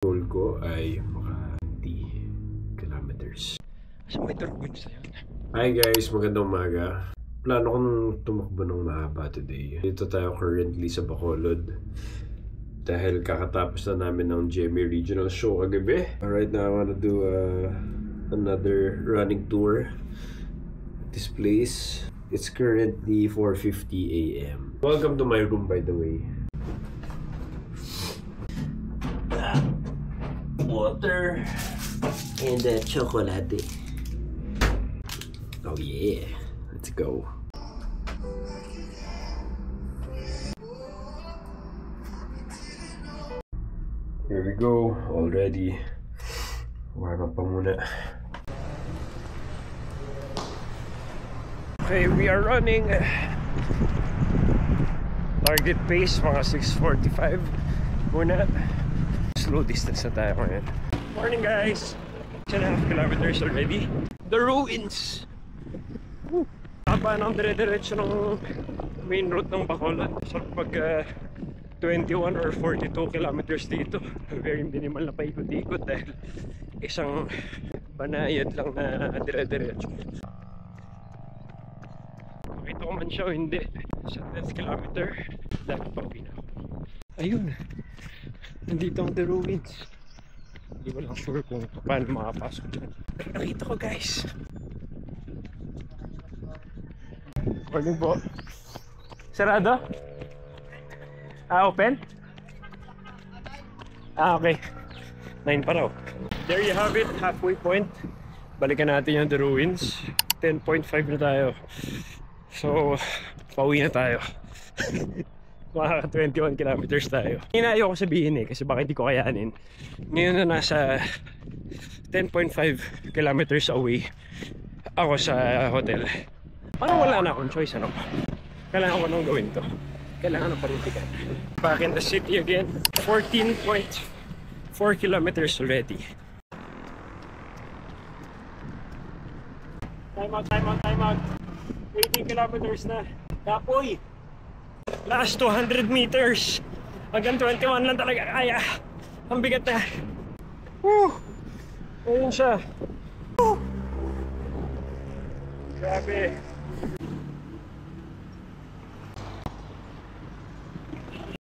Goal ko ay maka 20 kilometers. So may turbines na yun. Hi guys, magandang umaga. Plano kong tumakbo ng mahaba today. Dito tayo currently sa Bacolod. Dahil kakatapos na namin ng GMA Regional Show kagabi. Right now, I wanna do another running tour at this place. It's currently 4:50 AM. Welcome to my room, by the way. Water and chocolate. Oh yeah, let's go. Here we go, already. Warm up pa muna. Okay, we are running. Target pace, mga 6:45 muna. Slow distance na tayo ngayon. Morning guys! 2.5 kilometers already. The ruins! Haba ng dire-diretso ng main route ng Bacolod. So pag 21 or 42 kilometers dito, very minimal na paikot-ikot dahil isang banayad lang na dire-diretso. Makita ko man siya o hindi sa 10th kilometer, dahil pa uwi na ako. Ayun! Nandito ang The Ruins. Hindi ko lang sure kung paano makapasok dyan. Pero nakita ko guys. Morning po. Sarado? Open? Okay. 9 pa raw. There you have it, halfway point. Balikan natin yung The Ruins. 10.5 na tayo. So, pauwi na tayo. Mga 21 kilometers tayo. Ayaw ko sabihin kasi baka hindi ko kayanin. Ngayon na nasa 10.5 kilometers away ako sa hotel. Parang wala na akong choice, ano? Kailangan ko nang gawin to. Kailangan ng panintigan. Back in the city again. 14.4 kilometers already. Time out. 18 kilometers na. Kapoy! Last 200 meters. Hanggang 21 lang talaga kaya. Ang bigat na. Woo! Ayun siya. Woo! Grabe.